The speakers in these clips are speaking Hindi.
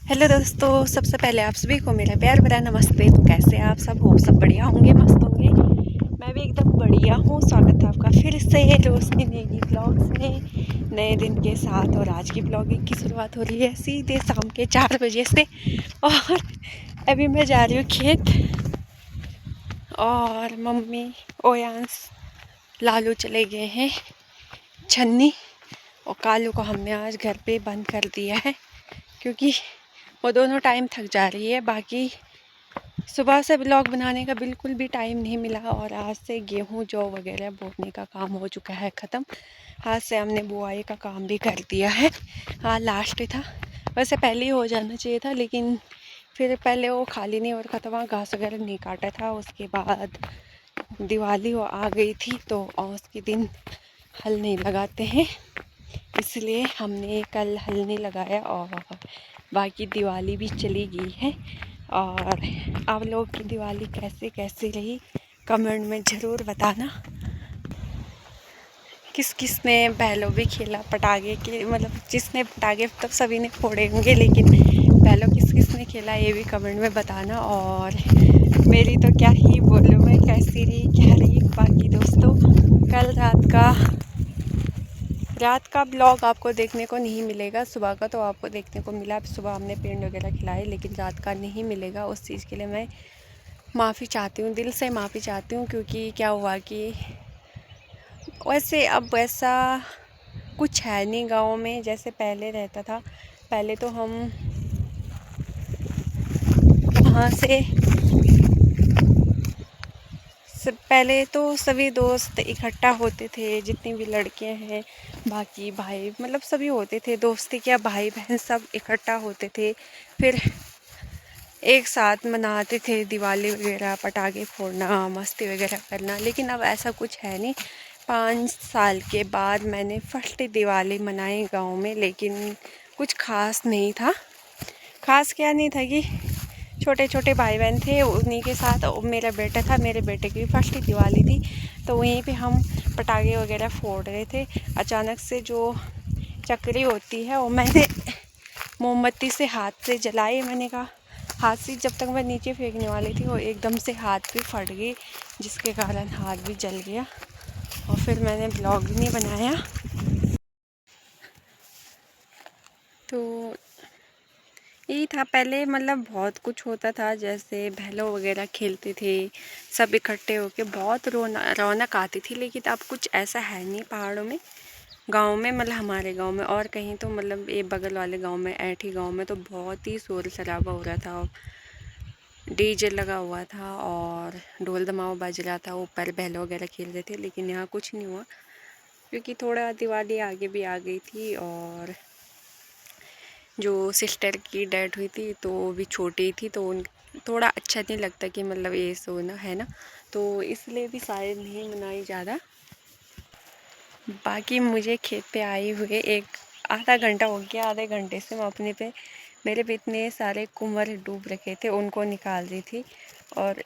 हेलो दोस्तों, सबसे पहले आप सभी को मेरा प्यार भरा नमस्ते। तो कैसे आप सब हो? सब बढ़िया होंगे, मस्त होंगे। मैं भी एकदम बढ़िया हूँ। स्वागत है आपका फिर से रोशनी नेगी ब्लॉग्स में नए दिन के साथ। और आज की ब्लॉगिंग की शुरुआत हो रही है सीधे शाम के 4 बजे से। और अभी मैं जा रही हूँ खेत, और मम्मी, ओयांश, लालू चले गए हैं छन्नी, और कालू को हमने आज घर पे बंद कर दिया है क्योंकि वो दोनों टाइम थक जा रही है। बाकी सुबह से ब्लॉग बनाने का बिल्कुल भी टाइम नहीं मिला। और आज से गेहूं जौ वगैरह बोने का काम हो चुका है ख़त्म। आज से हमने बुआई का काम भी कर दिया है। हाँ, लास्ट था, वैसे पहले ही हो जाना चाहिए था, लेकिन फिर पहले वो खाली नहीं और ख़त्म, घास वगैरह नहीं काटा था। उसके बाद दिवाली वो आ गई थी तो उसके दिन हल नहीं लगाते हैं, इसलिए हमने कल हल नहीं लगाया। और बाकी दिवाली भी चली गई है। और आप लोग की दिवाली कैसे कैसी रही कमेंट में ज़रूर बताना। किस किस ने पहलों भी खेला, पटाखे के मतलब जिसने पटाखे तब सभी ने फोड़े होंगे, लेकिन पहलों किस किस ने खेला ये भी कमेंट में बताना। और मेरी तो क्या ही बोलूँ मैं, कैसी रही क्या रही। बाकी दोस्तों, कल रात का ब्लॉग आपको देखने को नहीं मिलेगा। सुबह का तो आपको देखने को मिला, सुबह हमने पेड़ वगैरह खिलाए, लेकिन रात का नहीं मिलेगा। उस चीज़ के लिए मैं माफ़ी चाहती हूँ, दिल से माफ़ी चाहती हूँ। क्योंकि क्या हुआ कि वैसे अब वैसा कुछ है नहीं गाँव में जैसे पहले रहता था। पहले तो हम वहाँ से पहले तो सभी दोस्त इकट्ठा होते थे, जितनी भी लड़कियां हैं, बाकी भाई, मतलब सभी होते थे। दोस्ती क्या, भाई बहन सब इकट्ठा होते थे, फिर एक साथ मनाते थे दिवाली वगैरह, पटाखे फोड़ना, मस्ती वगैरह करना। लेकिन अब ऐसा कुछ है नहीं। 5 साल के बाद मैंने फर्स्ट दिवाली मनाई गांव में, लेकिन कुछ खास नहीं था। खास क्या नहीं था कि छोटे छोटे भाई बहन थे, उन्हीं के साथ मेरा बेटा था, मेरे बेटे की फर्स्ट दिवाली थी, तो वहीं पे हम पटाखे वगैरह फोड़ रहे थे। अचानक से जो चक्री होती है वो मैंने मोमबत्ती से हाथ से जलाई। मैंने कहा, हाथ से जब तक मैं नीचे फेंकने वाली थी वो एकदम से हाथ भी फट गई, जिसके कारण हाथ भी जल गया। और फिर मैंने ब्लॉग भी नहीं बनाया। तो यही था पहले, मतलब बहुत कुछ होता था, जैसे भैलो वगैरह खेलते थे सब इकट्ठे होके, बहुत रौनक आती थी। लेकिन अब कुछ ऐसा है नहीं पहाड़ों में, गांव में, मतलब हमारे गांव में। और कहीं तो मतलब ये बगल वाले गांव में, ऐठी गांव में तो बहुत ही शोर शराबा हो रहा था, डीजे लगा हुआ था और ढोल दमाव बज रहा था, ऊपर भैलो वगैरह खेल रहे थे। लेकिन यहाँ कुछ नहीं हुआ क्योंकि थोड़ा दिवाली आगे भी आ गई थी, और जो सिस्टर की डेथ हुई थी तो वो भी छोटी थी, तो थोड़ा अच्छा नहीं लगता कि मतलब ये सोना है ना, तो इसलिए भी शायद नहीं मनाई ज़्यादा। बाकी मुझे खेत पे आए हुए एक आधा घंटा हो गया। आधे घंटे से मैं अपने पे, मेरे पे इतने सारे कुंवर डूब रखे थे, उनको निकाल रही थी। और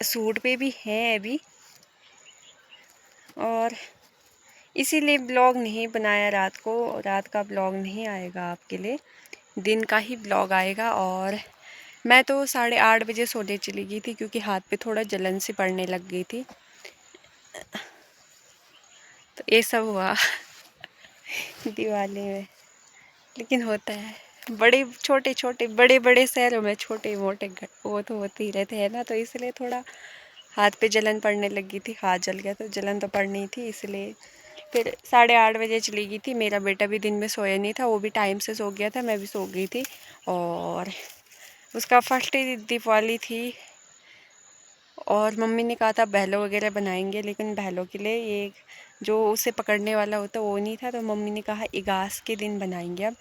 सूट पे भी हैं अभी, और इसीलिए ब्लॉग नहीं बनाया रात को। रात का ब्लॉग नहीं आएगा आपके लिए, दिन का ही ब्लॉग आएगा। और मैं तो 8:30 बजे सोने चली गई थी क्योंकि हाथ पे थोड़ा जलन सी पड़ने लग गई थी। तो ये सब हुआ दिवाली में। लेकिन होता है, बड़े छोटे छोटे बड़े बड़े शहरों में छोटे मोटे वो तो होते ही रहते हैं ना, तो इसलिए थोड़ा हाथ पे जलन पड़ने लगी थी। हाथ जल गया तो जलन तो पड़नी थी, इसलिए फिर 8:30 बजे चली गई थी। मेरा बेटा भी दिन में सोया नहीं था, वो भी टाइम से सो गया था, मैं भी सो गई थी। और उसका फर्स्ट दिवाली थी, और मम्मी ने कहा था बैलो वगैरह बनाएंगे, लेकिन बैलों के लिए ये जो उसे पकड़ने वाला होता वो नहीं था, तो मम्मी ने कहा इगास के दिन बनाएंगे। अब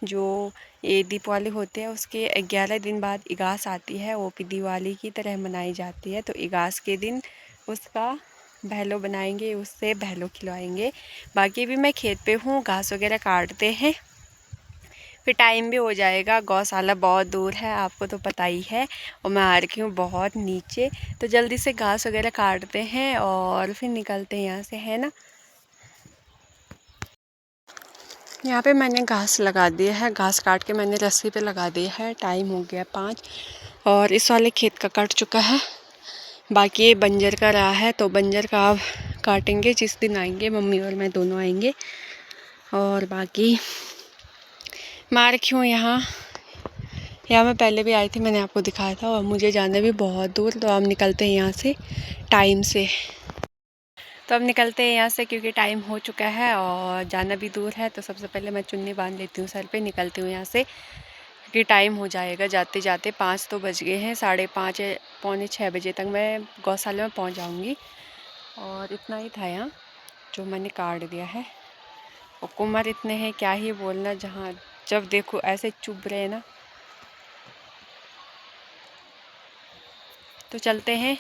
जो ये दीपावली होते हैं उसके 11 दिन बाद इगास आती है, वो भी दिवाली की तरह मनाई जाती है। तो इगास के दिन उसका बैलो बनाएंगे, उससे बैलो खिलवाएंगे। बाकी भी मैं खेत पे हूँ, घास वगैरह काटते हैं, फिर टाइम भी हो जाएगा। गौशाला बहुत दूर है, आपको तो पता ही है, और मैं आ रही हूँ बहुत नीचे। तो जल्दी से घास वगैरह काटते हैं और फिर निकलते हैं यहाँ से, है ना। यहाँ पे मैंने घास लगा दिया है, घास काट के मैंने रस्सी पे लगा दिया है। टाइम हो गया 5 और इस वाले खेत का कट चुका है। बाकी ये बंजर का रहा है, तो बंजर का अब काटेंगे जिस दिन आएंगे, मम्मी और मैं दोनों आएंगे। और बाकी मैं रखी हूँ यहाँ मैं पहले भी आई थी, मैंने आपको दिखाया था। और मुझे जाना भी बहुत दूर, तो अब निकलते हैं यहाँ से टाइम से। तो अब निकलते हैं यहाँ से क्योंकि टाइम हो चुका है और जाना भी दूर है। तो सबसे पहले मैं चुन्नी बांध लेती हूँ सर पे, निकलती हूँ यहाँ से क्योंकि टाइम हो जाएगा जाते जाते। 5 तो बज गए हैं, 5:30 पौने 6 बजे तक मैं गौशाला में पहुँच जाऊँगी। और इतना ही था यहाँ जो मैंने काट दिया है। और कुमार इतने हैं, क्या ही बोलना, जहाँ जब देखो ऐसे चुभ रहे ना। तो चलते हैं।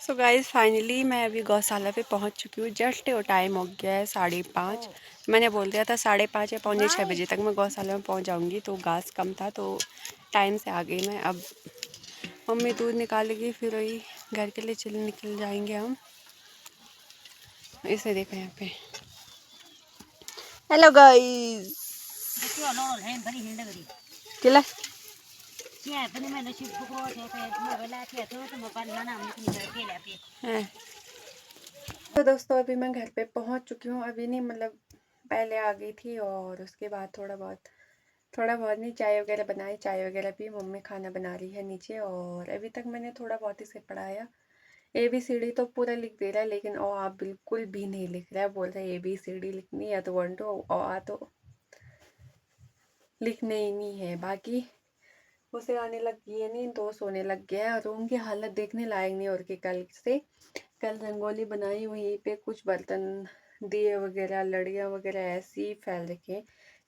सो गाइस फाइनली मैं अभी गौशाला पे पहुंच चुकी हूँ। जस्ट और टाइम हो गया है 5:30। मैंने बोल दिया था 5:30 या पौने 6 बजे तक मैं गौशाला में पहुंच जाऊंगी। तो घास कम था तो टाइम से आ गई मैं। अब मम्मी दूध निकालेगी, फिर वही घर के लिए निकल जाएंगे हम। इसे देखो यहाँ पे। Hello guys. किला तो दोस्तों अभी मैं घर पे पहुंच चुकी हूँ। अभी नहीं, मतलब पहले आ गई थी और उसके बाद थोड़ा बहुत नहीं, चाय वगैरह बनाई, चाय वगैरह पी। मम्मी खाना बना रही है नीचे। और अभी तक मैंने थोड़ा बहुत ही से पढ़ाया। ABCD तो पूरा लिख दे रहा है, लेकिन ओ आप बिल्कुल भी नहीं लिख रहा है। बोल रहा है ABCD लिखनी है तो 1 2 आ तो लिखने ही नहीं है। बाकी उसे आने लग गई है नींद, तो सोने लग गया है। और रूम की हालत देखने लायक नहीं। और कि कल रंगोली बनाई, वहीं पे कुछ बर्तन, दिए वगैरह, लड़ियाँ वगैरह ऐसी फैल रखे।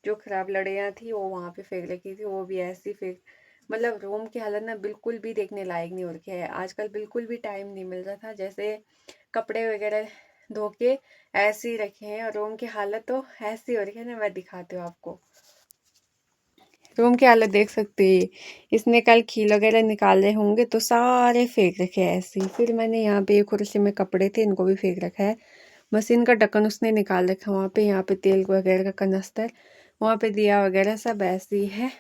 जो खराब लड़ियाँ थी वो वहाँ पे फेंक रखी थी, वो भी ऐसी फेंक। मतलब रूम की हालत ना बिल्कुल भी देखने लायक नहीं हो रखी है। आजकल बिल्कुल भी टाइम नहीं मिल रहा था, जैसे कपड़े वगैरह धो के ऐसे ही रखे हैं। और रूम की हालत तो ऐसी हो रही है ना, मैं दिखाती हूँ आपको। रूम की हालत देख सकते हैं। इसने कल खील वगैरह निकाले होंगे तो सारे फेंक रखे हैं ऐसे ही। फिर मैंने यहाँ पे एक कुर्सी में कपड़े थे, इनको भी फेंक रखा है। मशीन का ढक्कन उसने निकाल रखा वहाँ पे। यहाँ पे तेल वगैरह का कनस्तर, वहाँ पे दिया वगैरह सब ऐसे ही है।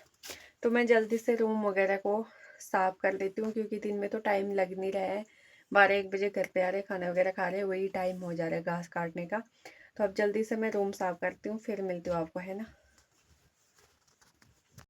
तो मैं जल्दी से रूम वगैरह को साफ कर लेती हूँ क्योंकि दिन में तो टाइम लग नहीं रहा है। 12-1 बजे घर पे आ रहे, खाना वगैरह खा रहे, वही टाइम हो जा रहा है घास काटने का। तो अब जल्दी से मैं रूम साफ करती हूँ, फिर मिलती हूँ आपको, है ना।